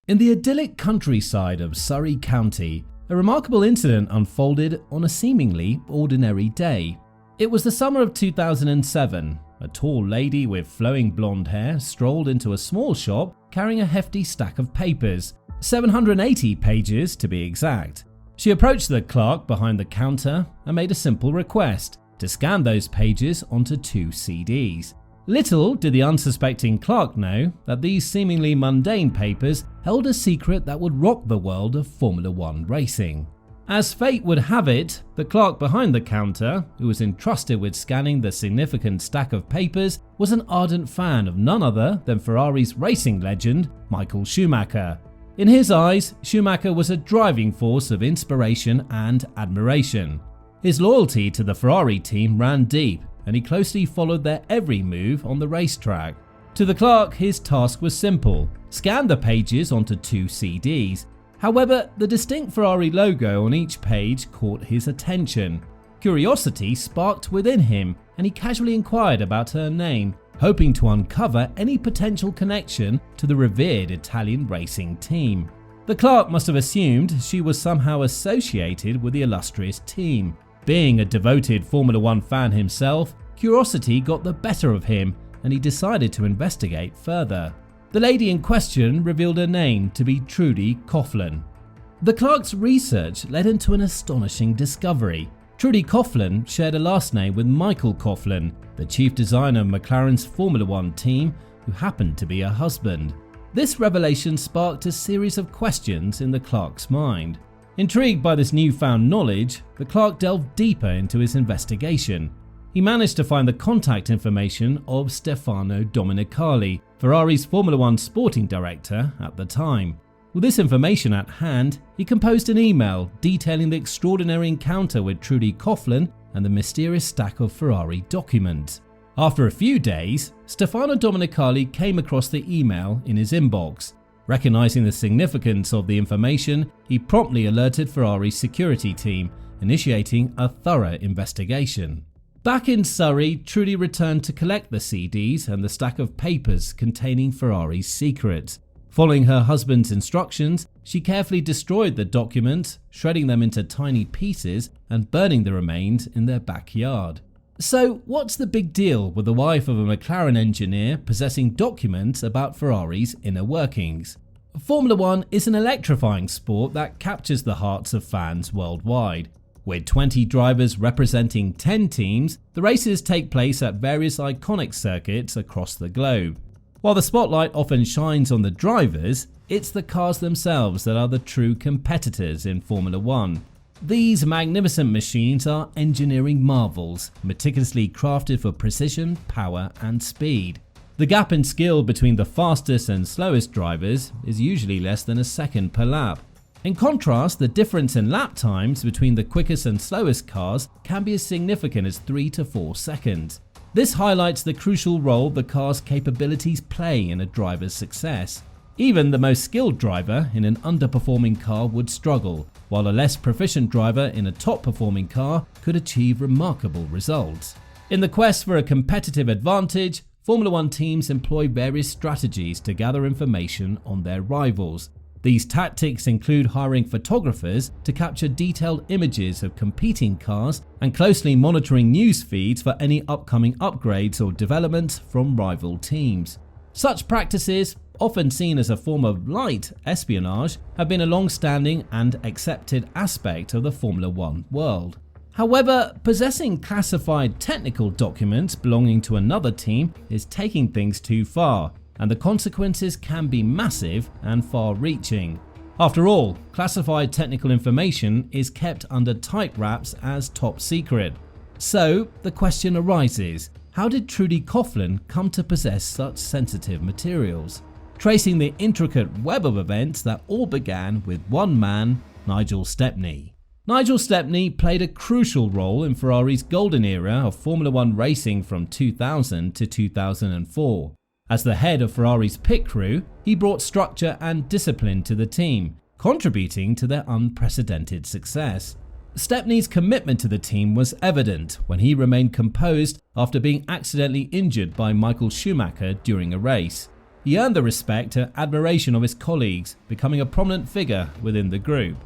In the idyllic countryside of Surrey County, a remarkable incident unfolded on a seemingly ordinary day. It was the summer of 2007. A tall lady with flowing blonde hair strolled into a small shop carrying a hefty stack of papers, 780 pages to be exact. She approached the clerk behind the counter and made a simple request to scan those pages onto 2 CDs. Little did the unsuspecting clerk know that these seemingly mundane papers held a secret that would rock the world of Formula One racing. As fate would have it, the clerk behind the counter, who was entrusted with scanning the significant stack of papers, was an ardent fan of none other than Ferrari's racing legend, Michael Schumacher. In his eyes, Schumacher was a driving force of inspiration and admiration. His loyalty to the Ferrari team ran deep, and he closely followed their every move on the racetrack. To the clerk, his task was simple: scan the pages onto 2 CDs. However, the distinct Ferrari logo on each page caught his attention. Curiosity sparked within him, and he casually inquired about her name, hoping to uncover any potential connection to the revered Italian racing team. The clerk must have assumed she was somehow associated with the illustrious team. Being a devoted Formula One fan himself, curiosity got the better of him, and he decided to investigate further. The lady in question revealed her name to be Trudy Coughlin. The clerk's research led him to an astonishing discovery. Trudy Coughlin shared a last name with Michael Coughlin, the chief designer of McLaren's Formula One team, who happened to be her husband. This revelation sparked a series of questions in the clerk's mind. Intrigued by this newfound knowledge, the clerk delved deeper into his investigation. He managed to find the contact information of Stefano Domenicali, Ferrari's Formula One sporting director at the time. With this information at hand, he composed an email detailing the extraordinary encounter with Trudy Coughlin and the mysterious stack of Ferrari documents. After a few days, Stefano Domenicali came across the email in his inbox. Recognizing the significance of the information, he promptly alerted Ferrari's security team, initiating a thorough investigation. Back in Surrey, Trudy returned to collect the CDs and the stack of papers containing Ferrari's secrets. Following her husband's instructions, she carefully destroyed the documents, shredding them into tiny pieces and burning the remains in their backyard. So, what's the big deal with the wife of a McLaren engineer possessing documents about Ferrari's inner workings? Formula One is an electrifying sport that captures the hearts of fans worldwide. With 20 drivers representing 10 teams, the races take place at various iconic circuits across the globe. While the spotlight often shines on the drivers, it's the cars themselves that are the true competitors in Formula One. These magnificent machines are engineering marvels, meticulously crafted for precision, power and speed. The gap in skill between the fastest and slowest drivers is usually less than a second per lap. In contrast, the difference in lap times between the quickest and slowest cars can be as significant as 3 to 4 seconds. This highlights the crucial role the car's capabilities play in a driver's success. Even the most skilled driver in an underperforming car would struggle, while a less proficient driver in a top-performing car could achieve remarkable results. In the quest for a competitive advantage, Formula One teams employ various strategies to gather information on their rivals. These tactics include hiring photographers to capture detailed images of competing cars and closely monitoring news feeds for any upcoming upgrades or developments from rival teams. Such practices, often seen as a form of light espionage, have been a long-standing and accepted aspect of the Formula One world. However, possessing classified technical documents belonging to another team is taking things too far, and the consequences can be massive and far-reaching. After all, classified technical information is kept under tight wraps as top secret. So, the question arises, how did Trudy Coughlin come to possess such sensitive materials? Tracing the intricate web of events that all began with one man, Nigel Stepney. Nigel Stepney played a crucial role in Ferrari's golden era of Formula One racing from 2000 to 2004. As the head of Ferrari's pit crew, he brought structure and discipline to the team, contributing to their unprecedented success. Stepney's commitment to the team was evident when he remained composed after being accidentally injured by Michael Schumacher during a race. he earned the respect and admiration of his colleagues, becoming a prominent figure within the group.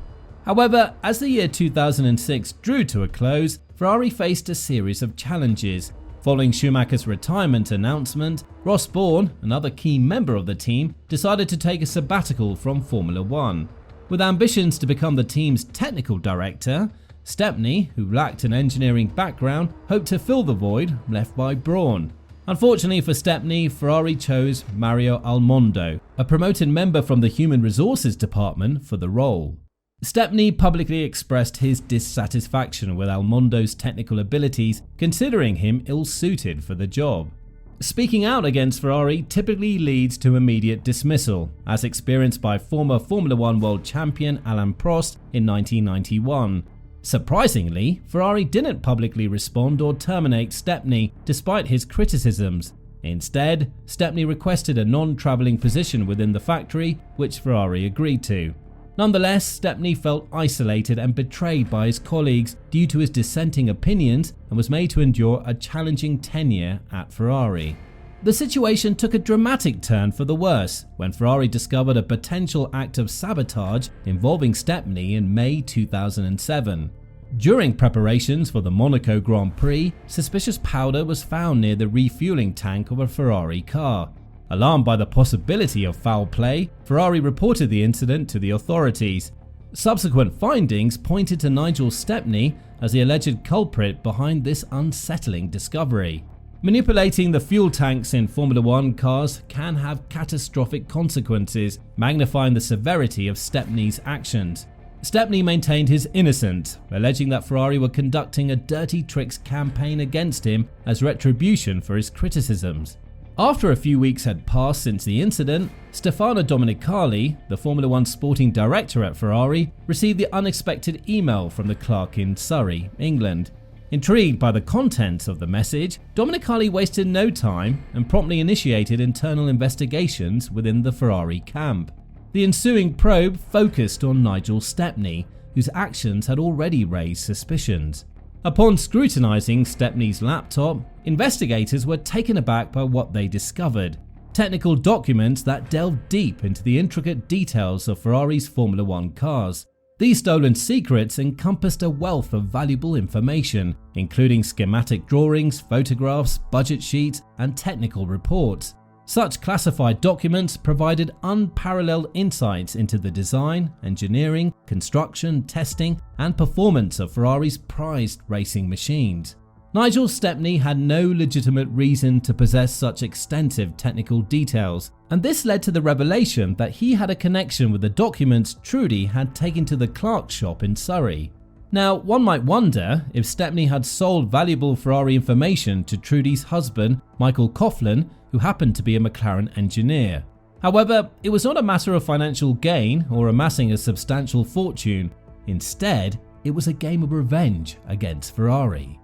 However, as the year 2006 drew to a close, Ferrari faced a series of challenges. Following Schumacher's retirement announcement, Ross Brawn, another key member of the team, decided to take a sabbatical from Formula One. With ambitions to become the team's technical director, Stepney, who lacked an engineering background, hoped to fill the void left by Brawn. Unfortunately for Stepney, Ferrari chose Mario Almondo, a promoted member from the Human Resources department, for the role. Stepney publicly expressed his dissatisfaction with Almondo's technical abilities, considering him ill-suited for the job. Speaking out against Ferrari typically leads to immediate dismissal, as experienced by former Formula One world champion Alain Prost in 1991. Surprisingly, Ferrari didn't publicly respond or terminate Stepney despite his criticisms. Instead, Stepney requested a non-travelling position within the factory, which Ferrari agreed to. Nonetheless, Stepney felt isolated and betrayed by his colleagues due to his dissenting opinions and was made to endure a challenging tenure at Ferrari. The situation took a dramatic turn for the worse when Ferrari discovered a potential act of sabotage involving Stepney in May 2007. During preparations for the Monaco Grand Prix, suspicious powder was found near the refueling tank of a Ferrari car. Alarmed by the possibility of foul play, Ferrari reported the incident to the authorities. Subsequent findings pointed to Nigel Stepney as the alleged culprit behind this unsettling discovery. Manipulating the fuel tanks in Formula One cars can have catastrophic consequences, magnifying the severity of Stepney's actions. Stepney maintained his innocence, alleging that Ferrari were conducting a dirty tricks campaign against him as retribution for his criticisms. After a few weeks had passed since the incident, Stefano Domenicali, the Formula One sporting director at Ferrari, received the unexpected email from the clerk in Surrey, England. Intrigued by the contents of the message, Domenicali wasted no time and promptly initiated internal investigations within the Ferrari camp. The ensuing probe focused on Nigel Stepney, whose actions had already raised suspicions. Upon scrutinizing Stepney's laptop, investigators were taken aback by what they discovered: technical documents that delved deep into the intricate details of Ferrari's Formula One cars. These stolen secrets encompassed a wealth of valuable information, including schematic drawings, photographs, budget sheets, and technical reports. Such classified documents provided unparalleled insights into the design, engineering, construction, testing, and performance of Ferrari's prized racing machines. Nigel Stepney had no legitimate reason to possess such extensive technical details, and this led to the revelation that he had a connection with the documents Trudy had taken to the Clark's shop in Surrey. Now, one might wonder if Stepney had sold valuable Ferrari information to Trudy's husband, Michael Coughlin, who happened to be a McLaren engineer. However, it was not a matter of financial gain or amassing a substantial fortune. Instead, it was a game of revenge against Ferrari.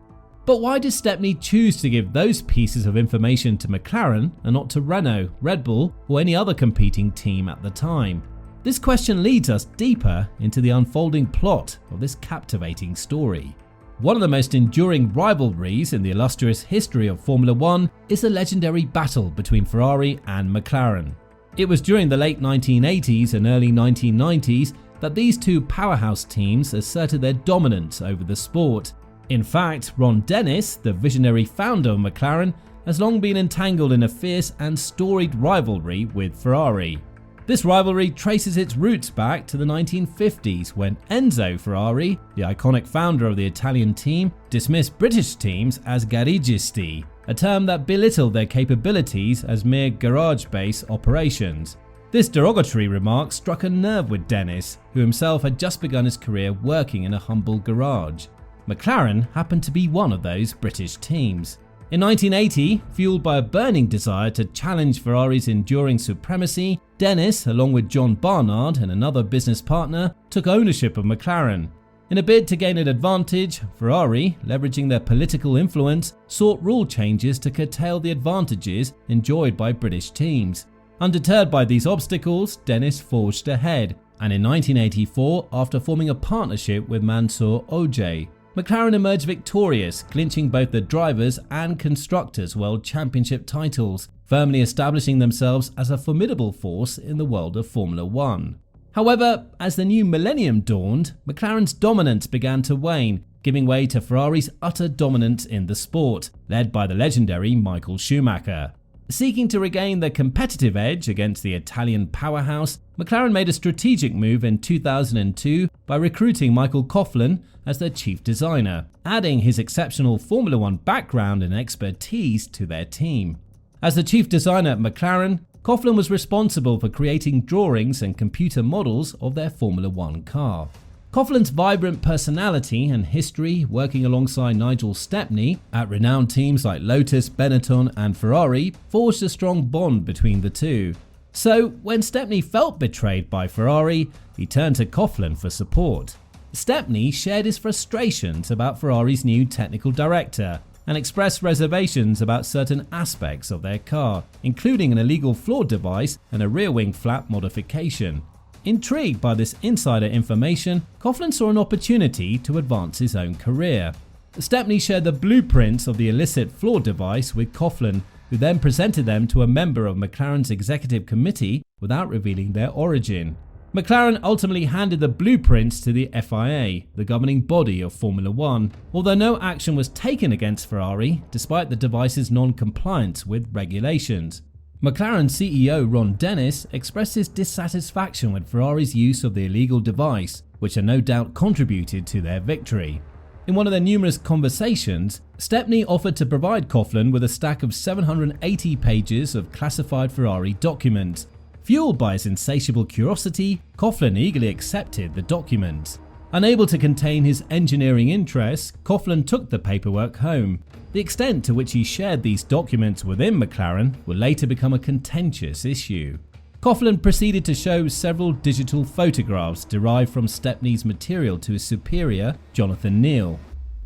But why did Stepney choose to give those pieces of information to McLaren and not to Renault, Red Bull, or any other competing team at the time? This question leads us deeper into the unfolding plot of this captivating story. One of the most enduring rivalries in the illustrious history of Formula One is the legendary battle between Ferrari and McLaren. It was during the late 1980s and early 1990s that these two powerhouse teams asserted their dominance over the sport. In fact, Ron Dennis, the visionary founder of McLaren, has long been entangled in a fierce and storied rivalry with Ferrari. This rivalry traces its roots back to the 1950s when Enzo Ferrari, the iconic founder of the Italian team, dismissed British teams as garagisti, a term that belittled their capabilities as mere garage-based operations. This derogatory remark struck a nerve with Dennis, who himself had just begun his career working in a humble garage. McLaren happened to be one of those British teams. In 1980, fueled by a burning desire to challenge Ferrari's enduring supremacy, Dennis, along with John Barnard and another business partner, took ownership of McLaren. In a bid to gain an advantage, Ferrari, leveraging their political influence, sought rule changes to curtail the advantages enjoyed by British teams. Undeterred by these obstacles, Dennis forged ahead, and in 1984, after forming a partnership with Mansour Ojei, McLaren emerged victorious, clinching both the Drivers' and Constructors' World Championship titles, firmly establishing themselves as a formidable force in the world of Formula One. However, as the new millennium dawned, McLaren's dominance began to wane, giving way to Ferrari's utter dominance in the sport, led by the legendary Michael Schumacher. Seeking to regain their competitive edge against the Italian powerhouse, McLaren made a strategic move in 2002 by recruiting Michael Coughlin as their chief designer, adding his exceptional Formula One background and expertise to their team. As the chief designer at McLaren, Coughlin was responsible for creating drawings and computer models of their Formula One car. Coughlin's vibrant personality and history working alongside Nigel Stepney at renowned teams like Lotus, Benetton and Ferrari forged a strong bond between the two. So when Stepney felt betrayed by Ferrari, he turned to Coughlin for support. Stepney shared his frustrations about Ferrari's new technical director and expressed reservations about certain aspects of their car, including an illegal floor device and a rear wing flap modification. Intrigued by this insider information, Coughlin saw an opportunity to advance his own career. Stepney shared the blueprints of the illicit floor device with Coughlin, who then presented them to a member of McLaren's executive committee without revealing their origin. McLaren ultimately handed the blueprints to the FIA, the governing body of Formula One, although no action was taken against Ferrari despite the device's non-compliance with regulations. McLaren CEO Ron Dennis expressed his dissatisfaction with Ferrari's use of the illegal device, which had no doubt contributed to their victory. In one of their numerous conversations, Stepney offered to provide Coughlin with a stack of 780 pages of classified Ferrari documents. Fueled by his insatiable curiosity, Coughlin eagerly accepted the documents. Unable to contain his engineering interests, Coughlin took the paperwork home. The extent to which he shared these documents within McLaren would later become a contentious issue. Coughlin proceeded to show several digital photographs derived from Stepney's material to his superior, Jonathan Neal.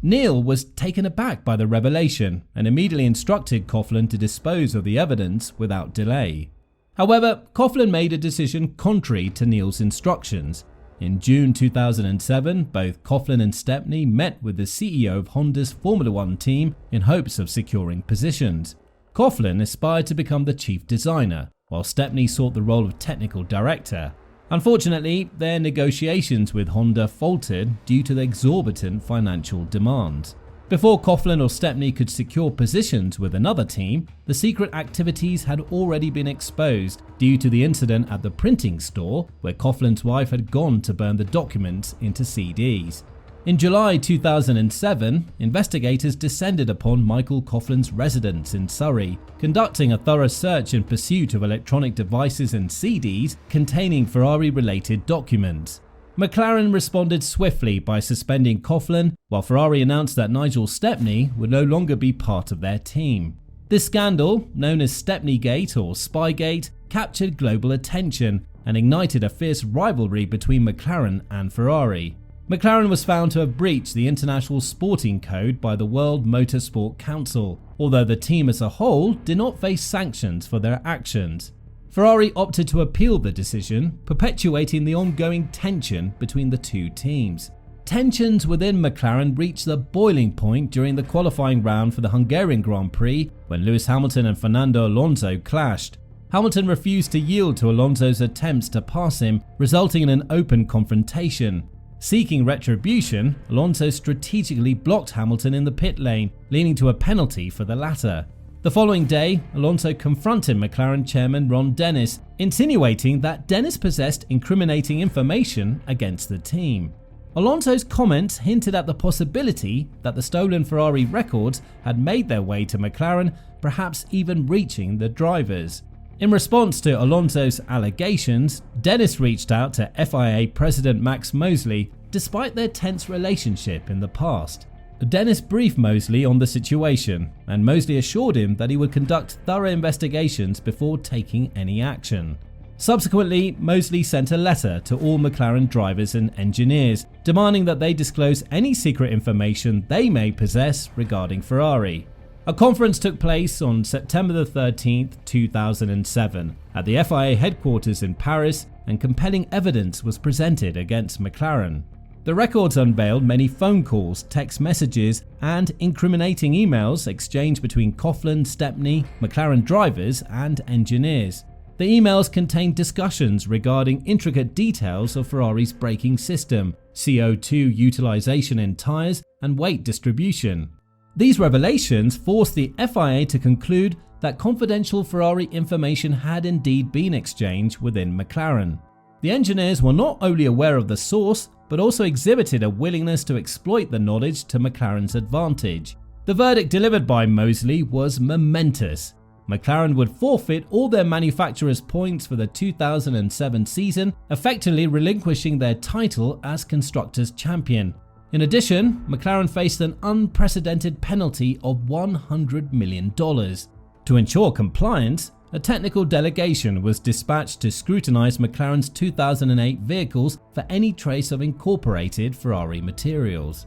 Neal was taken aback by the revelation and immediately instructed Coughlin to dispose of the evidence without delay. However, Coughlin made a decision contrary to Neal's instructions. In June 2007, both Coughlin and Stepney met with the CEO of Honda's Formula One team in hopes of securing positions. Coughlin aspired to become the chief designer, while Stepney sought the role of technical director. Unfortunately, their negotiations with Honda faltered due to the exorbitant financial demands. Before Coughlin or Stepney could secure positions with another team, the secret activities had already been exposed due to the incident at the printing store where Coughlin's wife had gone to burn the documents into CDs. In July 2007, investigators descended upon Michael Coughlin's residence in Surrey, conducting a thorough search in pursuit of electronic devices and CDs containing Ferrari-related documents. McLaren responded swiftly by suspending Coughlin, while Ferrari announced that Nigel Stepney would no longer be part of their team. This scandal, known as Stepneygate or Spygate, captured global attention and ignited a fierce rivalry between McLaren and Ferrari. McLaren was found to have breached the International Sporting Code by the World Motorsport Council, although the team as a whole did not face sanctions for their actions. Ferrari opted to appeal the decision, perpetuating the ongoing tension between the two teams. Tensions within McLaren reached the boiling point during the qualifying round for the Hungarian Grand Prix when Lewis Hamilton and Fernando Alonso clashed. Hamilton refused to yield to Alonso's attempts to pass him, resulting in an open confrontation. Seeking retribution, Alonso strategically blocked Hamilton in the pit lane, leading to a penalty for the latter. The following day, Alonso confronted McLaren chairman Ron Dennis, insinuating that Dennis possessed incriminating information against the team. Alonso's comments hinted at the possibility that the stolen Ferrari records had made their way to McLaren, perhaps even reaching the drivers. In response to Alonso's allegations, Dennis reached out to FIA President Max Mosley, despite their tense relationship in the past. Dennis briefed Mosley on the situation, and Mosley assured him that he would conduct thorough investigations before taking any action. Subsequently, Mosley sent a letter to all McLaren drivers and engineers, demanding that they disclose any secret information they may possess regarding Ferrari. A conference took place on September 13, 2007, at the FIA headquarters in Paris, and compelling evidence was presented against McLaren. The records unveiled many phone calls, text messages, and incriminating emails exchanged between Coughlin, Stepney, McLaren drivers, and engineers. The emails contained discussions regarding intricate details of Ferrari's braking system, CO2 utilization in tyres, and weight distribution. These revelations forced the FIA to conclude that confidential Ferrari information had indeed been exchanged within McLaren. The engineers were not only aware of the source, but also exhibited a willingness to exploit the knowledge to McLaren's advantage. The verdict delivered by Mosley was momentous. McLaren would forfeit all their manufacturers' points for the 2007 season, effectively relinquishing their title as Constructors' Champion. In addition, McLaren faced an unprecedented penalty of $100 million. To ensure compliance, a technical delegation was dispatched to scrutinize McLaren's 2008 vehicles for any trace of incorporated Ferrari materials.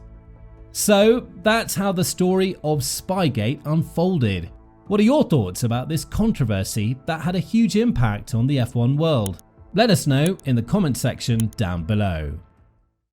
So that's how the story of Spygate unfolded. What are your thoughts about this controversy that had a huge impact on the F1 world? Let us know in the comment section down below.